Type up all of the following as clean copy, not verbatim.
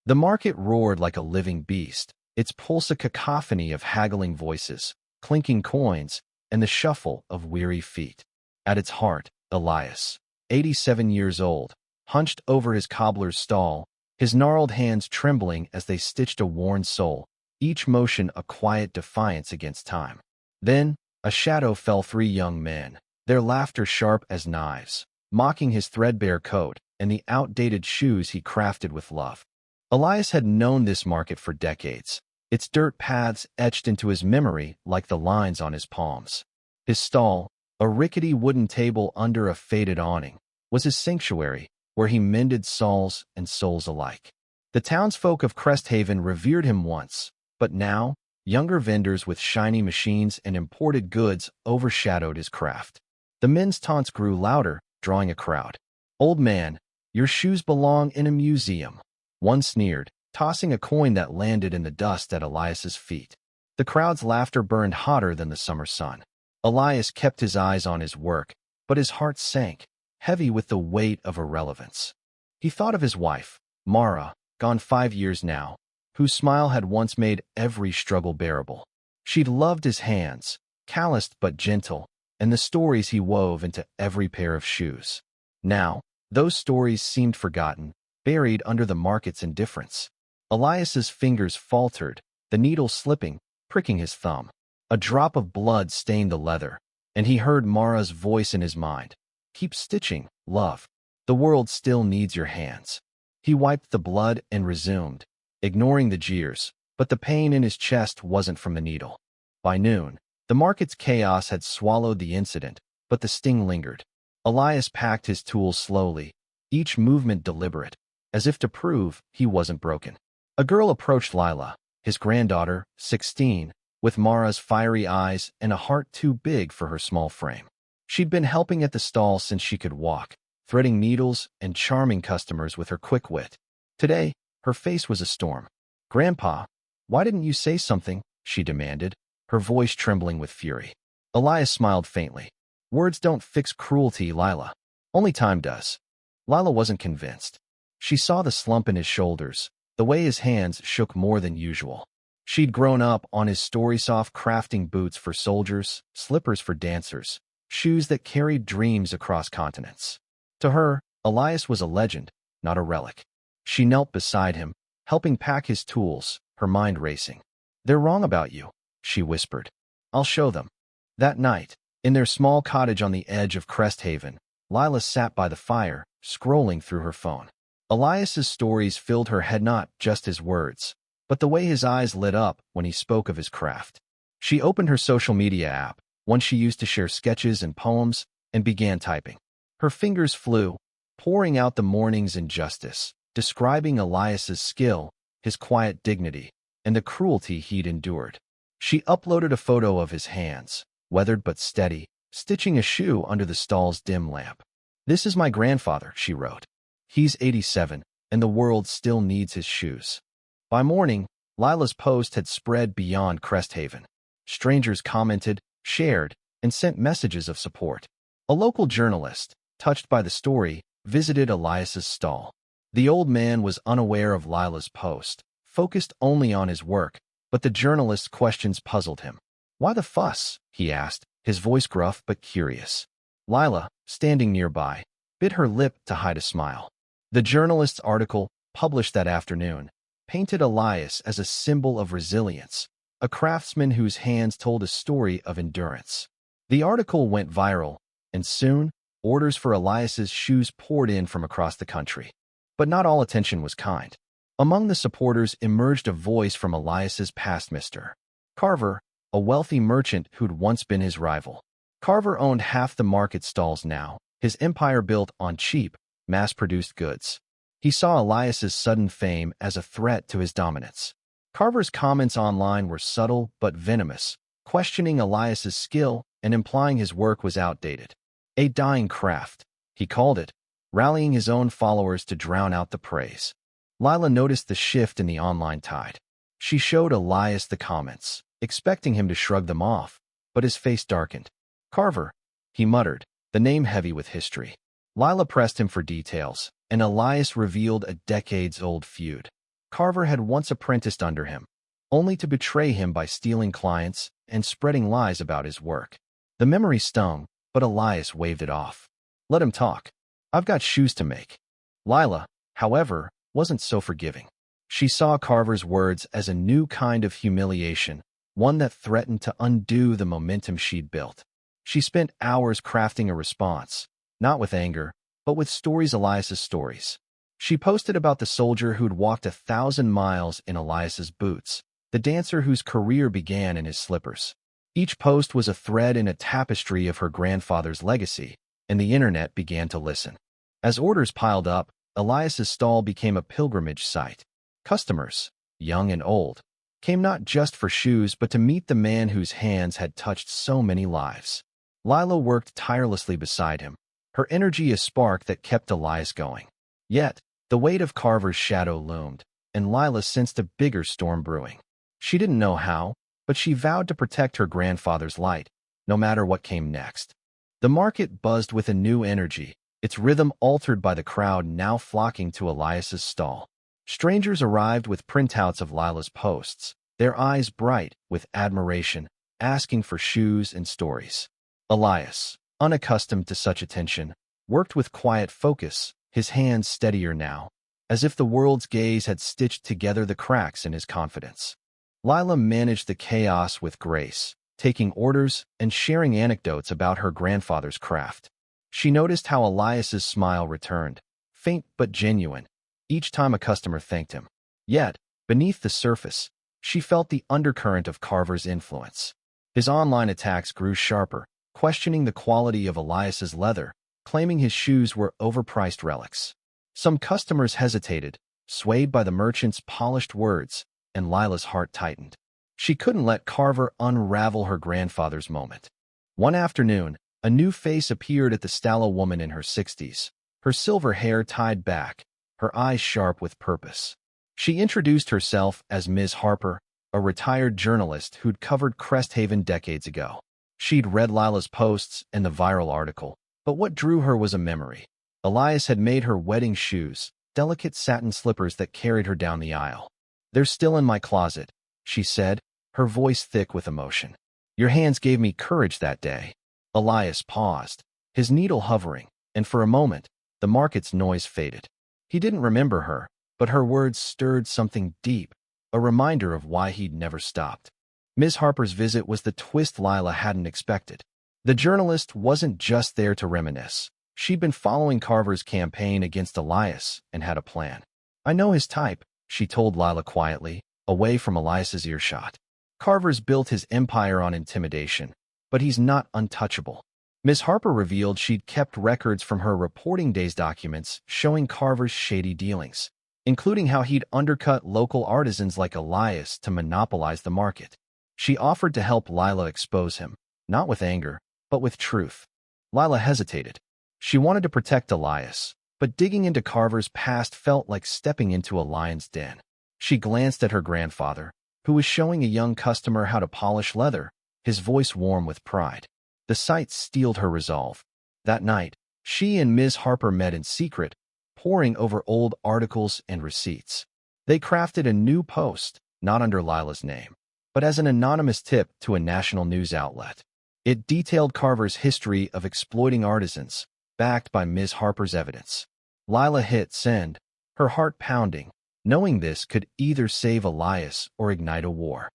The market roared like a living beast, its pulse a cacophony of haggling voices, clinking coins, and the shuffle of weary feet. At its heart, Elias, 87 years old, hunched over his cobbler's stall, his gnarled hands trembling as they stitched a worn sole, each motion a quiet defiance against time. Then, a shadow fell. Three young men, their laughter sharp as knives, mocking his threadbare coat and the outdated shoes he crafted with love. Elias had known this market for decades, its dirt paths etched into his memory like the lines on his palms. His stall, a rickety wooden table under a faded awning, was his sanctuary, where he mended soles and souls alike. The townsfolk of Cresthaven revered him once, but now, younger vendors with shiny machines and imported goods overshadowed his craft. The men's taunts grew louder, drawing a crowd. "Old man, your shoes belong in a museum," one sneered, tossing a coin that landed in the dust at Elias's feet. The crowd's laughter burned hotter than the summer sun. Elias kept his eyes on his work, but his heart sank, heavy with the weight of irrelevance. He thought of his wife, Mara, gone 5 years now, whose smile had once made every struggle bearable. She'd loved his hands, calloused but gentle, and the stories he wove into every pair of shoes. Now, those stories seemed forgotten, buried under the market's indifference. Elias's fingers faltered, the needle slipping, pricking his thumb. A drop of blood stained the leather, and he heard Mara's voice in his mind. "Keep stitching, love. The world still needs your hands." He wiped the blood and resumed, ignoring the jeers, but the pain in his chest wasn't from the needle. By noon, the market's chaos had swallowed the incident, but the sting lingered. Elias packed his tools slowly, each movement deliberate, as if to prove he wasn't broken. A girl approached Lila, his granddaughter, 16, with Mara's fiery eyes and a heart too big for her small frame. She'd been helping at the stall since she could walk, threading needles and charming customers with her quick wit. Today, her face was a storm. "Grandpa, why didn't you say something?" she demanded, her voice trembling with fury. Elias smiled faintly. "Words don't fix cruelty, Lila. Only time does." Lila wasn't convinced. She saw the slump in his shoulders, the way his hands shook more than usual. She'd grown up on his story-soft crafting boots for soldiers, slippers for dancers, shoes that carried dreams across continents. To her, Elias was a legend, not a relic. She knelt beside him, helping pack his tools, her mind racing. "They're wrong about you," she whispered. "I'll show them." That night, in their small cottage on the edge of Cresthaven, Lila sat by the fire, scrolling through her phone. Elias's stories filled her head, not just his words, but the way his eyes lit up when he spoke of his craft. She opened her social media app, one she used to share sketches and poems, and began typing. Her fingers flew, pouring out the morning's injustice, describing Elias's skill, his quiet dignity, and the cruelty he'd endured. She uploaded a photo of his hands, weathered but steady, stitching a shoe under the stall's dim lamp. "This is my grandfather," she wrote. "He's 87, and the world still needs his shoes." By morning, Lila's post had spread beyond Cresthaven. Strangers commented, shared, and sent messages of support. A local journalist, touched by the story, visited Elias's stall. The old man was unaware of Lila's post, focused only on his work, but the journalist's questions puzzled him. "Why the fuss?" he asked, his voice gruff but curious. Lila, standing nearby, bit her lip to hide a smile. The journalist's article, published that afternoon, painted Elias as a symbol of resilience, a craftsman whose hands told a story of endurance. The article went viral, and soon, orders for Elias's shoes poured in from across the country. But not all attention was kind. Among the supporters emerged a voice from Elias's past, Mr. Carver, a wealthy merchant who'd once been his rival. Carver owned half the market stalls now, his empire built on cheap, mass-produced goods. He saw Elias's sudden fame as a threat to his dominance. Carver's comments online were subtle but venomous, questioning Elias's skill and implying his work was outdated. A dying craft, he called it, rallying his own followers to drown out the praise. Lila noticed the shift in the online tide. She showed Elias the comments, expecting him to shrug them off, but his face darkened. "Carver," he muttered, the name heavy with history. Lila pressed him for details, and Elias revealed a decades-old feud. Carver had once apprenticed under him, only to betray him by stealing clients and spreading lies about his work. The memory stung, but Elias waved it off. Let him talk. I've got shoes to make. Lila, however, wasn't so forgiving. She saw Carver's words as a new kind of humiliation, one that threatened to undo the momentum she'd built. She spent hours crafting a response, not with anger, but with stories, Elias's stories. She posted about the soldier who'd walked 1,000 miles in Elias's boots, the dancer whose career began in his slippers. Each post was a thread in a tapestry of her grandfather's legacy, and the internet began to listen. As orders piled up, Elias's stall became a pilgrimage site. Customers, young and old, came not just for shoes but to meet the man whose hands had touched so many lives. Lila worked tirelessly beside him, her energy a spark that kept Elias going. Yet, the weight of Carver's shadow loomed, and Lila sensed a bigger storm brewing. She didn't know how, but she vowed to protect her grandfather's light, no matter what came next. The market buzzed with a new energy, its rhythm altered by the crowd now flocking to Elias's stall. Strangers arrived with printouts of Lila's posts, their eyes bright with admiration, asking for shoes and stories. Elias, unaccustomed to such attention, worked with quiet focus, his hands steadier now, as if the world's gaze had stitched together the cracks in his confidence. Lila managed the chaos with grace, taking orders and sharing anecdotes about her grandfather's craft. She noticed how Elias's smile returned, faint but genuine, each time a customer thanked him. Yet, beneath the surface, she felt the undercurrent of Carver's influence. His online attacks grew sharper, questioning the quality of Elias's leather, claiming his shoes were overpriced relics. Some customers hesitated, swayed by the merchant's polished words, and Lila's heart tightened. She couldn't let Carver unravel her grandfather's moment. One afternoon, a new face appeared at the stall, a woman in her 60s, her silver hair tied back, her eyes sharp with purpose. She introduced herself as Ms. Harper, a retired journalist who'd covered Cresthaven decades ago. She'd read Lila's posts and the viral article, but what drew her was a memory. Elias had made her wedding shoes, delicate satin slippers that carried her down the aisle. "They're still in my closet," she said, her voice thick with emotion. "Your hands gave me courage that day." Elias paused, his needle hovering, and for a moment, the market's noise faded. He didn't remember her, but her words stirred something deep, a reminder of why he'd never stopped. Ms. Harper's visit was the twist Lila hadn't expected. The journalist wasn't just there to reminisce. She'd been following Carver's campaign against Elias and had a plan. "I know his type," she told Lila quietly, away from Elias's earshot. "Carver's built his empire on intimidation, but he's not untouchable." Ms. Harper revealed she'd kept records from her reporting days documents showing Carver's shady dealings, including how he'd undercut local artisans like Elias to monopolize the market. She offered to help Lila expose him, not with anger, but with truth. Lila hesitated. She wanted to protect Elias, but digging into Carver's past felt like stepping into a lion's den. She glanced at her grandfather, who was showing a young customer how to polish leather, his voice warm with pride. The sight steeled her resolve. That night, she and Ms. Harper met in secret, poring over old articles and receipts. They crafted a new post, not under Lila's name, but as an anonymous tip to a national news outlet. It detailed Carver's history of exploiting artisans, backed by Ms. Harper's evidence. Lila hit send, her heart pounding, knowing this could either save Elias or ignite a war.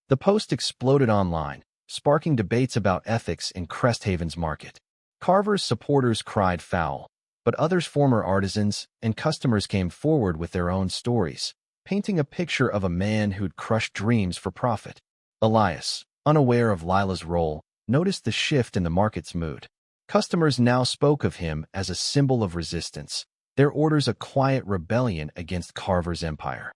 The post exploded online, sparking debates about ethics in Cresthaven's market. Carver's supporters cried foul, but others, former artisans and customers, came forward with their own stories, painting a picture of a man who'd crushed dreams for profit. Elias, unaware of Lila's role, noticed the shift in the market's mood. Customers now spoke of him as a symbol of resistance, their orders a quiet rebellion against Carver's empire.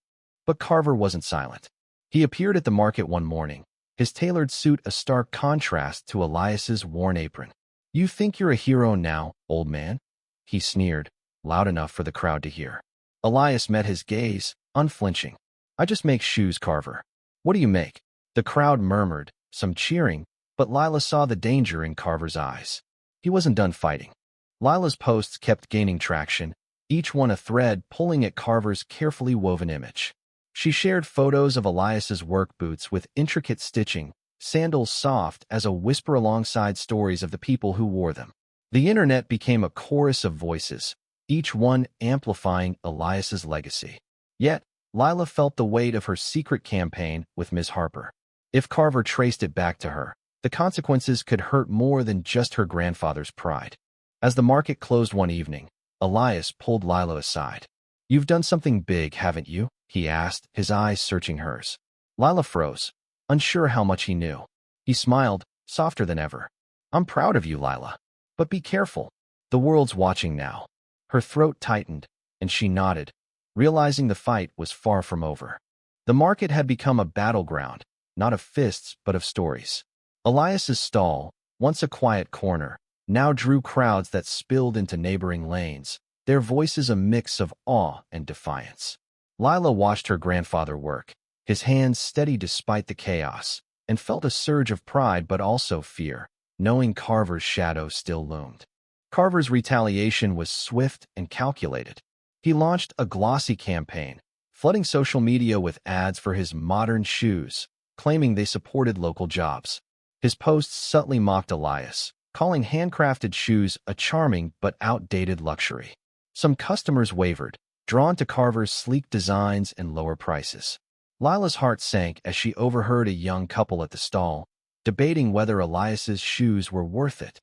But Carver wasn't silent. He appeared at the market one morning, his tailored suit a stark contrast to Elias's worn apron. "You think you're a hero now, old man?" he sneered, loud enough for the crowd to hear. Elias met his gaze, unflinching. "I just make shoes, Carver." "What do you make?" The crowd murmured, some cheering, but Lila saw the danger in Carver's eyes. He wasn't done fighting. Lila's posts kept gaining traction, each one a thread pulling at Carver's carefully woven image. She shared photos of Elias's work boots with intricate stitching, sandals soft as a whisper alongside stories of the people who wore them. The internet became a chorus of voices, each one amplifying Elias's legacy. Yet, Lila felt the weight of her secret campaign with Ms. Harper. If Carver traced it back to her, the consequences could hurt more than just her grandfather's pride. As the market closed one evening, Elias pulled Lila aside. "You've done something big, haven't you?" he asked, his eyes searching hers. Lila froze, unsure how much he knew. He smiled, softer than ever. "I'm proud of you, Lila. But be careful. The world's watching now." Her throat tightened, and she nodded, realizing the fight was far from over. The market had become a battleground, not of fists but of stories. Elias's stall, once a quiet corner, now drew crowds that spilled into neighboring lanes, their voices a mix of awe and defiance. Lila watched her grandfather work, his hands steady despite the chaos, and felt a surge of pride but also fear, knowing Carver's shadow still loomed. Carver's retaliation was swift and calculated. He launched a glossy campaign, flooding social media with ads for his modern shoes, claiming they supported local jobs. His posts subtly mocked Elias, calling handcrafted shoes a charming but outdated luxury. Some customers wavered, drawn to Carver's sleek designs and lower prices. Lila's heart sank as she overheard a young couple at the stall, debating whether Elias's shoes were worth it.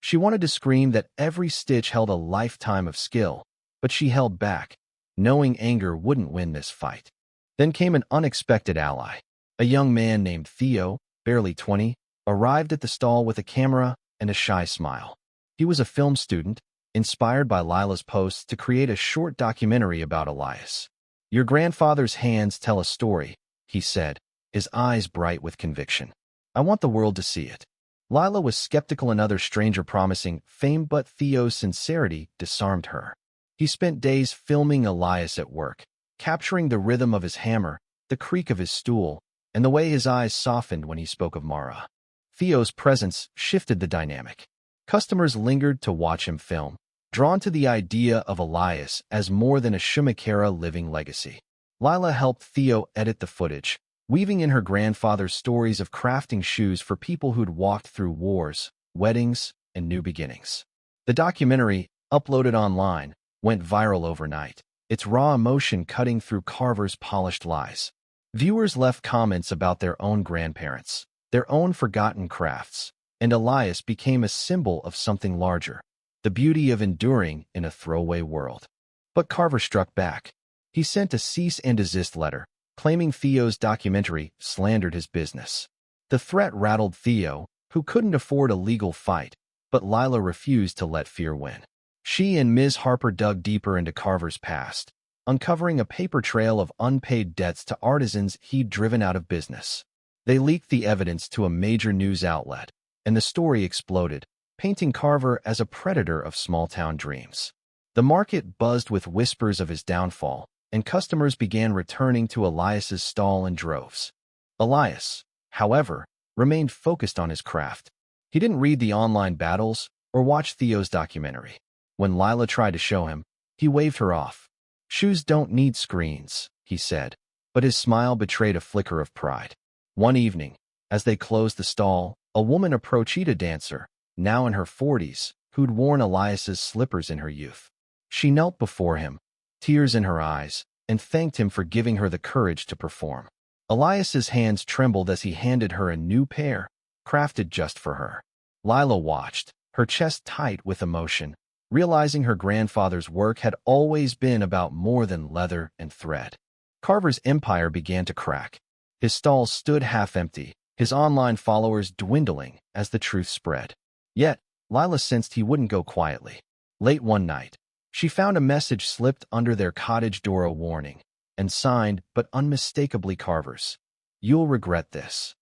She wanted to scream that every stitch held a lifetime of skill, but she held back, knowing anger wouldn't win this fight. Then came an unexpected ally. A young man named Theo, barely 20, arrived at the stall with a camera and a shy smile. He was a film student, inspired by Lila's posts to create a short documentary about Elias. "Your grandfather's hands tell a story," he said, his eyes bright with conviction. "I want the world to see it." Lila was skeptical, another stranger promising fame, but Theo's sincerity disarmed her. He spent days filming Elias at work, capturing the rhythm of his hammer, the creak of his stool, and the way his eyes softened when he spoke of Mara. Theo's presence shifted the dynamic. Customers lingered to watch him film, drawn to the idea of Elias as more than a Shoemaker living legacy. Lila helped Theo edit the footage, weaving in her grandfather's stories of crafting shoes for people who'd walked through wars, weddings, and new beginnings. The documentary, uploaded online, went viral overnight, its raw emotion cutting through Carver's polished lies. Viewers left comments about their own grandparents, their own forgotten crafts, and Elias became a symbol of something larger, the beauty of enduring in a throwaway world. But Carver struck back. He sent a cease and desist letter, claiming Theo's documentary slandered his business. The threat rattled Theo, who couldn't afford a legal fight, but Lila refused to let fear win. She and Ms. Harper dug deeper into Carver's past, uncovering a paper trail of unpaid debts to artisans he'd driven out of business. They leaked the evidence to a major news outlet, and the story exploded, painting Carver as a predator of small-town dreams. The market buzzed with whispers of his downfall, and customers began returning to Elias's stall in droves. Elias, however, remained focused on his craft. He didn't read the online battles or watch Theo's documentary. When Lila tried to show him, he waved her off. "Shoes don't need screens," he said, but his smile betrayed a flicker of pride. One evening, as they closed the stall, a woman approached a dancer, now in her 40s, who'd worn Elias's slippers in her youth. She knelt before him, tears in her eyes, and thanked him for giving her the courage to perform. Elias's hands trembled as he handed her a new pair, crafted just for her. Lila watched, her chest tight with emotion, realizing her grandfather's work had always been about more than leather and thread. Carver's empire began to crack. His stalls stood half-empty, his online followers dwindling as the truth spread. Yet, Lila sensed he wouldn't go quietly. Late one night, she found a message slipped under their cottage door, a warning, and signed but unmistakably Carver's. "You'll regret this."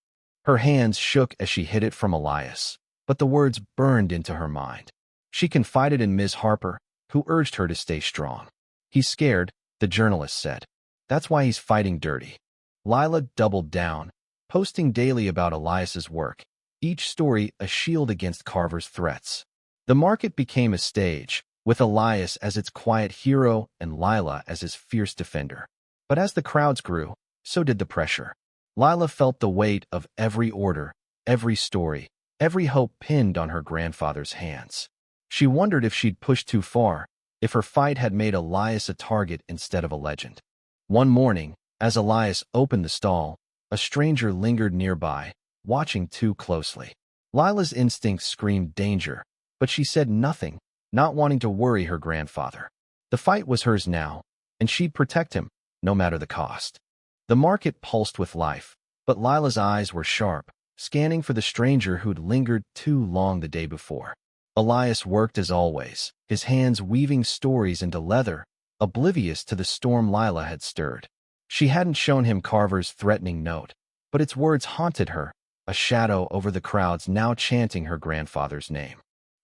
Her hands shook as she hid it from Elias, but the words burned into her mind. She confided in Ms. Harper, who urged her to stay strong. "He's scared," the journalist said. "That's why he's fighting dirty." Lila doubled down, posting daily about Elias's work, each story a shield against Carver's threats. The market became a stage, with Elias as its quiet hero and Lila as his fierce defender. But as the crowds grew, so did the pressure. Lila felt the weight of every order, every story, every hope pinned on her grandfather's hands. She wondered if she'd pushed too far, if her fight had made Elias a target instead of a legend. One morning, as Elias opened the stall, a stranger lingered nearby, watching too closely. Lila's instincts screamed danger, but she said nothing, not wanting to worry her grandfather. The fight was hers now, and she'd protect him, no matter the cost. The market pulsed with life, but Lila's eyes were sharp, scanning for the stranger who'd lingered too long the day before. Elias worked as always, his hands weaving stories into leather, oblivious to the storm Lila had stirred. She hadn't shown him Carver's threatening note, but its words haunted her, a shadow over the crowds now chanting her grandfather's name.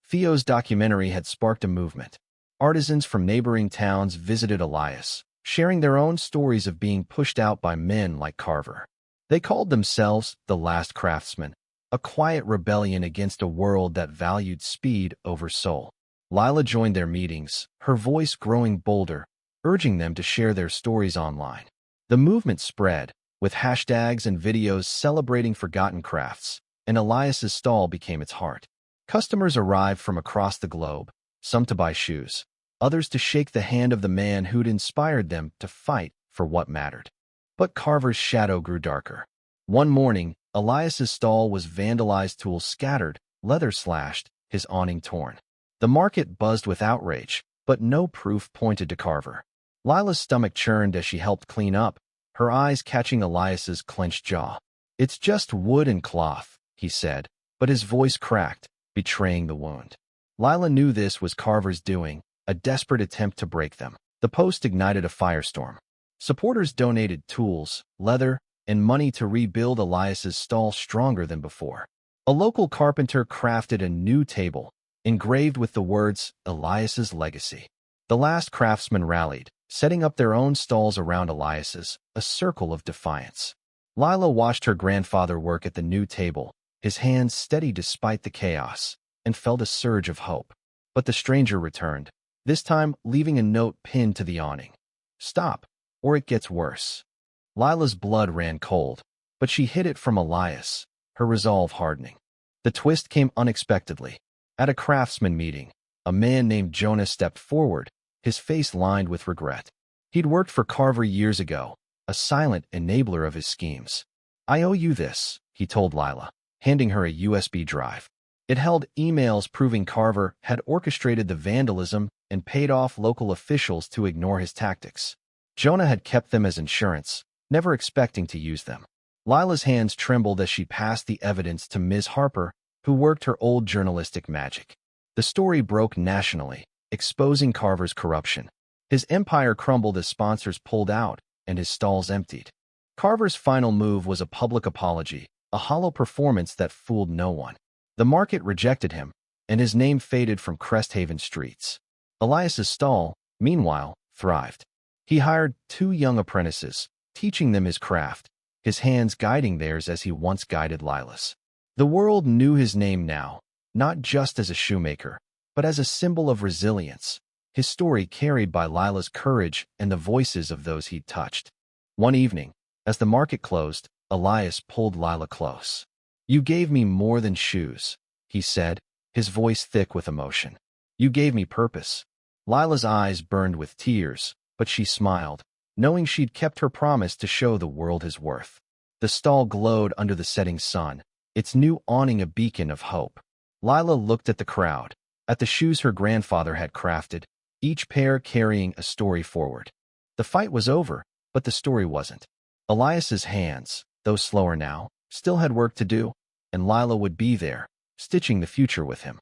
Theo's documentary had sparked a movement. Artisans from neighboring towns visited Elias, sharing their own stories of being pushed out by men like Carver. They called themselves the Last Craftsman, a quiet rebellion against a world that valued speed over soul. Lila joined their meetings, her voice growing bolder, urging them to share their stories online. The movement spread, with hashtags and videos celebrating forgotten crafts, and Elias's stall became its heart. Customers arrived from across the globe, some to buy shoes, others to shake the hand of the man who'd inspired them to fight for what mattered. But Carver's shadow grew darker. One morning, Elias's stall was vandalized, tools scattered, leather slashed, his awning torn. The market buzzed with outrage, but no proof pointed to Carver. Lila's stomach churned as she helped clean up, her eyes catching Elias's clenched jaw. "It's just wood and cloth," he said, but his voice cracked, betraying the wound. Lila knew this was Carver's doing, a desperate attempt to break them. The post ignited a firestorm. Supporters donated tools, leather, and money to rebuild Elias's stall stronger than before. A local carpenter crafted a new table, engraved with the words, "Elias's Legacy." The Last Craftsman rallied, setting up their own stalls around Elias's, a circle of defiance. Lila watched her grandfather work at the new table, his hands steady despite the chaos, and felt a surge of hope. But the stranger returned, this time leaving a note pinned to the awning. "Stop, or it gets worse." Lila's blood ran cold, but she hid it from Elias, her resolve hardening. The twist came unexpectedly. At a craftsman meeting, a man named Jonah stepped forward, his face lined with regret. He'd worked for Carver years ago, a silent enabler of his schemes. "I owe you this," he told Lila, handing her a USB drive. It held emails proving Carver had orchestrated the vandalism and paid off local officials to ignore his tactics. Jonah had kept them as insurance, never expecting to use them. Lila's hands trembled as she passed the evidence to Ms. Harper, who worked her old journalistic magic. The story broke nationally, exposing Carver's corruption. His empire crumbled as sponsors pulled out and his stalls emptied. Carver's final move was a public apology, a hollow performance that fooled no one. The market rejected him, and his name faded from Cresthaven streets. Elias's stall, meanwhile, thrived. He hired 2 young apprentices, teaching them his craft, his hands guiding theirs as he once guided Lila's. The world knew his name now, not just as a shoemaker, but as a symbol of resilience, his story carried by Lila's courage and the voices of those he'd touched. One evening, as the market closed, Elias pulled Lila close. "You gave me more than shoes," he said, his voice thick with emotion. "You gave me purpose." Lila's eyes burned with tears, but she smiled, knowing she'd kept her promise to show the world his worth. The stall glowed under the setting sun, its new awning a beacon of hope. Lila looked at the crowd, at the shoes her grandfather had crafted, each pair carrying a story forward. The fight was over, but the story wasn't. Elias's hands, though slower now, still had work to do, and Lila would be there, stitching the future with him.